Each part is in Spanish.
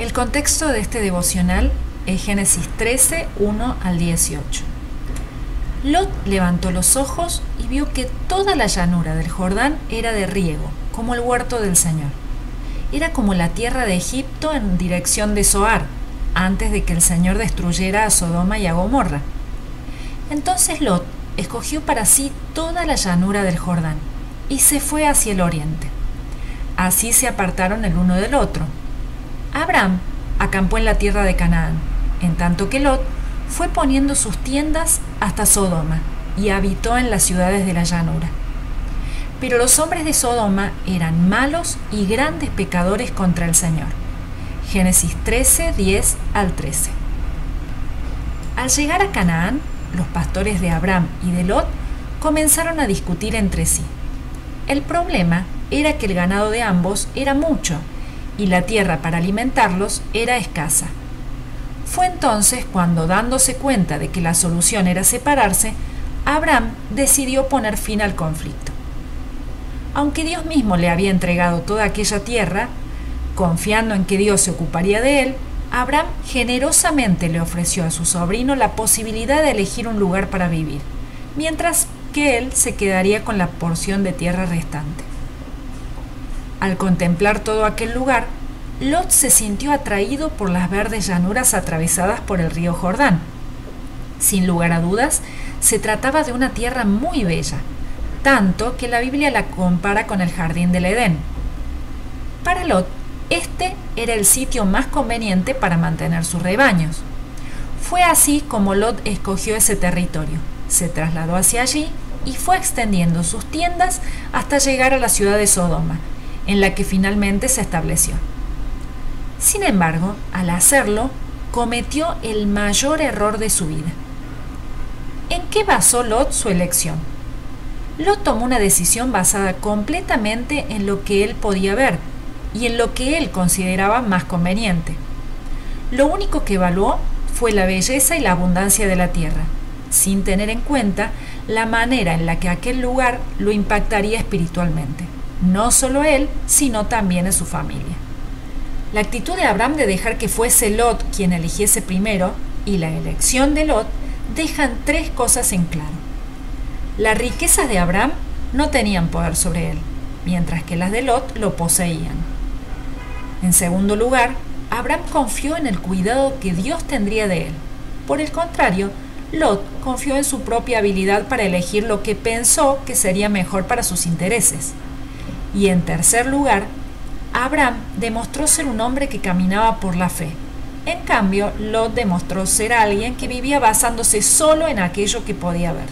El contexto de este devocional es Génesis 13, 1 al 18. Lot levantó los ojos y vio que toda la llanura del Jordán era de riego, como el huerto del Señor. Era como la tierra de Egipto en dirección de Zoar, antes de que el Señor destruyera a Sodoma y a Gomorra. Entonces Lot escogió para sí toda la llanura del Jordán y se fue hacia el oriente. Así se apartaron el uno del otro. Abraham acampó en la tierra de Canaán, en tanto que Lot fue poniendo sus tiendas hasta Sodoma y habitó en las ciudades de la llanura. Pero los hombres de Sodoma eran malos y grandes pecadores contra el Señor. Génesis 13, 10 al 13. Al llegar a Canaán, los pastores de Abraham y de Lot comenzaron a discutir entre sí. El problema era que el ganado de ambos era mucho y la tierra para alimentarlos era escasa. Fue entonces cuando, dándose cuenta de que la solución era separarse, Abraham decidió poner fin al conflicto. Aunque Dios mismo le había entregado toda aquella tierra, confiando en que Dios se ocuparía de él, Abraham generosamente le ofreció a su sobrino la posibilidad de elegir un lugar para vivir, mientras que él se quedaría con la porción de tierra restante. Al contemplar todo aquel lugar, Lot se sintió atraído por las verdes llanuras atravesadas por el río Jordán. Sin lugar a dudas, se trataba de una tierra muy bella, tanto que la Biblia la compara con el jardín del Edén. Para Lot, este era el sitio más conveniente para mantener sus rebaños. Fue así como Lot escogió ese territorio, se trasladó hacia allí y fue extendiendo sus tiendas hasta llegar a la ciudad de Sodoma, en la que finalmente se estableció. Sin embargo, al hacerlo, cometió el mayor error de su vida. ¿En qué basó Lot su elección? Lot tomó una decisión basada completamente en lo que él podía ver y en lo que él consideraba más conveniente. Lo único que evaluó fue la belleza y la abundancia de la tierra, sin tener en cuenta la manera en la que aquel lugar lo impactaría espiritualmente, no solo él, sino también a su familia. La actitud de Abraham de dejar que fuese Lot quien eligiese primero y la elección de Lot dejan tres cosas en claro. Las riquezas de Abraham no tenían poder sobre él, mientras que las de Lot lo poseían. En segundo lugar, Abraham confió en el cuidado que Dios tendría de él. Por el contrario, Lot confió en su propia habilidad para elegir lo que pensó que sería mejor para sus intereses. Y en tercer lugar, Abraham demostró ser un hombre que caminaba por la fe. En cambio, Lot demostró ser alguien que vivía basándose solo en aquello que podía ver.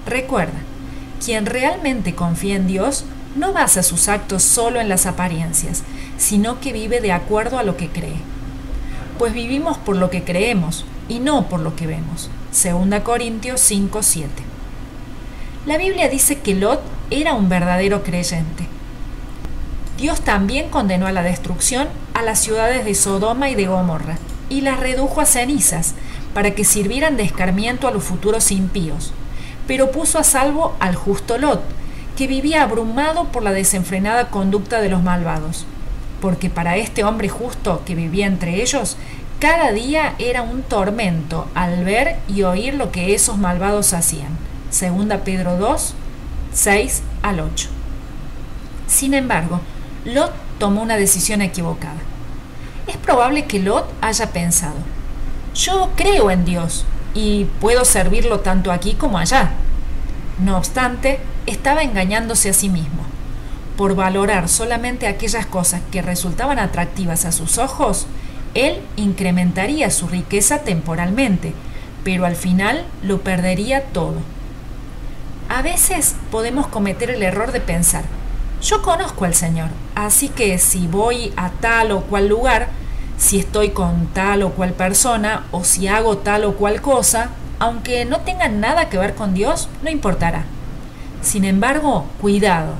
Recuerda, quien realmente confía en Dios no basa sus actos solo en las apariencias, sino que vive de acuerdo a lo que cree. Pues vivimos por lo que creemos y no por lo que vemos. 2 Corintios 5:7. La Biblia dice que Lot era un verdadero creyente. Dios también condenó a la destrucción a las ciudades de Sodoma y de Gomorra y las redujo a cenizas para que sirvieran de escarmiento a los futuros impíos, pero puso a salvo al justo Lot, que vivía abrumado por la desenfrenada conducta de los malvados, porque para este hombre justo que vivía entre ellos, cada día era un tormento al ver y oír lo que esos malvados hacían. 2 Pedro 2, 6 al 8. Sin embargo, Lot tomó una decisión equivocada. Es probable que Lot haya pensado: yo creo en Dios y puedo servirlo tanto aquí como allá. No obstante, estaba engañándose a sí mismo. Por valorar solamente aquellas cosas que resultaban atractivas a sus ojos, él incrementaría su riqueza temporalmente, pero al final lo perdería todo. A veces podemos cometer el error de pensar: yo conozco al Señor, así que si voy a tal o cual lugar, si estoy con tal o cual persona, o si hago tal o cual cosa, aunque no tenga nada que ver con Dios, no importará. Sin embargo, cuidado.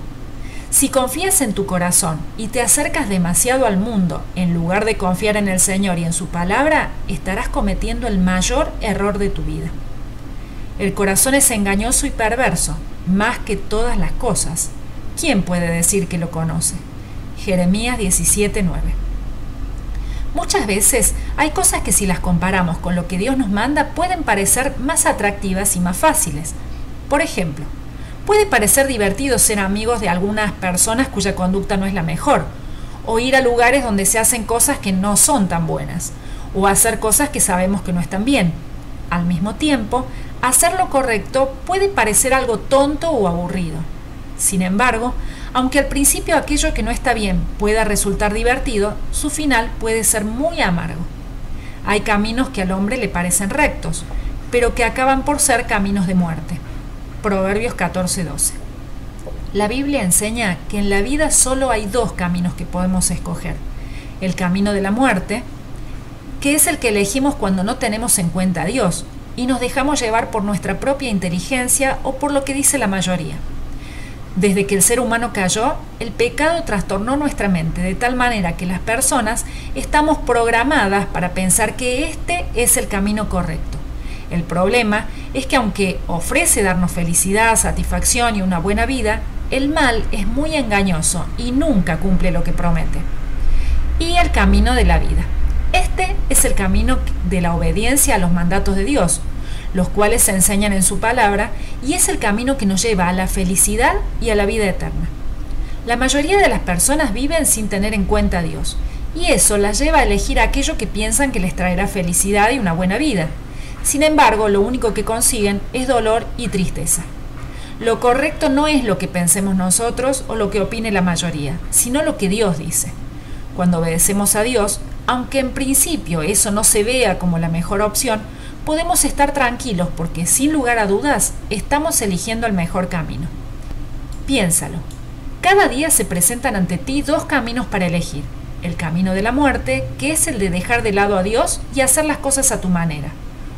Si confías en tu corazón y te acercas demasiado al mundo, en lugar de confiar en el Señor y en su palabra, estarás cometiendo el mayor error de tu vida. El corazón es engañoso y perverso, más que todas las cosas. ¿Quién puede decir que lo conoce? Jeremías 17:9. Muchas veces hay cosas que si las comparamos con lo que Dios nos manda pueden parecer más atractivas y más fáciles. Por ejemplo, puede parecer divertido ser amigos de algunas personas cuya conducta no es la mejor, o ir a lugares donde se hacen cosas que no son tan buenas, o hacer cosas que sabemos que no están bien. Al mismo tiempo, hacer lo correcto puede parecer algo tonto o aburrido. Sin embargo, aunque al principio aquello que no está bien pueda resultar divertido, su final puede ser muy amargo. Hay caminos que al hombre le parecen rectos, pero que acaban por ser caminos de muerte. Proverbios 14:12. La Biblia enseña que en la vida solo hay dos caminos que podemos escoger. El camino de la muerte, que es el que elegimos cuando no tenemos en cuenta a Dios y nos dejamos llevar por nuestra propia inteligencia o por lo que dice la mayoría. Desde que el ser humano cayó, el pecado trastornó nuestra mente de tal manera que las personas estamos programadas para pensar que este es el camino correcto. El problema es que aunque ofrece darnos felicidad, satisfacción y una buena vida, el mal es muy engañoso y nunca cumple lo que promete. Y el camino de la vida. Este es el camino de la obediencia a los mandatos de Dios, los cuales se enseñan en su palabra, y es el camino que nos lleva a la felicidad y a la vida eterna. La mayoría de las personas viven sin tener en cuenta a Dios, y eso las lleva a elegir aquello que piensan que les traerá felicidad y una buena vida. Sin embargo, lo único que consiguen es dolor y tristeza. Lo correcto no es lo que pensemos nosotros o lo que opine la mayoría, sino lo que Dios dice. Cuando obedecemos a Dios, aunque en principio eso no se vea como la mejor opción, podemos estar tranquilos porque sin lugar a dudas estamos eligiendo el mejor camino. Piénsalo. Cada día se presentan ante ti dos caminos para elegir. El camino de la muerte, que es el de dejar de lado a Dios y hacer las cosas a tu manera.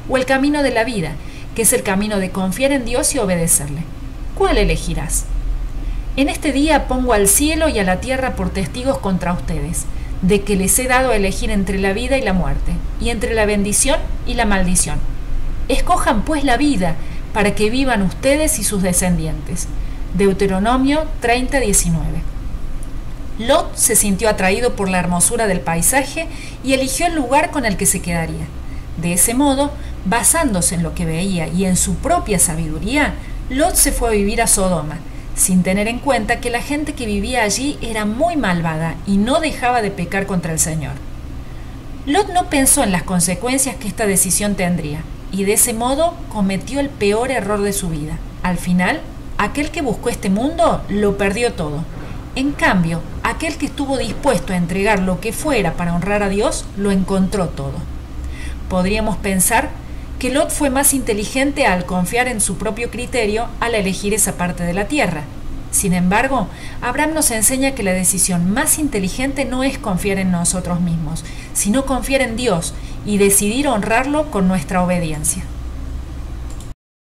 O el camino de la vida, que es el camino de confiar en Dios y obedecerle. ¿Cuál elegirás? En este día pongo al cielo y a la tierra por testigos contra ustedes, de que les he dado a elegir entre la vida y la muerte, y entre la bendición y la maldición. Escojan pues la vida, para que vivan ustedes y sus descendientes. Deuteronomio 30:19. Lot se sintió atraído por la hermosura del paisaje y eligió el lugar con el que se quedaría. De ese modo, basándose en lo que veía y en su propia sabiduría, Lot se fue a vivir a Sodoma, sin tener en cuenta que la gente que vivía allí era muy malvada y no dejaba de pecar contra el Señor. Lot no pensó en las consecuencias que esta decisión tendría, y de ese modo cometió el peor error de su vida. Al final, aquel que buscó este mundo lo perdió todo. En cambio, aquel que estuvo dispuesto a entregar lo que fuera para honrar a Dios, lo encontró todo. Podríamos pensar que Lot fue más inteligente al confiar en su propio criterio al elegir esa parte de la tierra. Sin embargo, Abraham nos enseña que la decisión más inteligente no es confiar en nosotros mismos, sino confiar en Dios y decidir honrarlo con nuestra obediencia.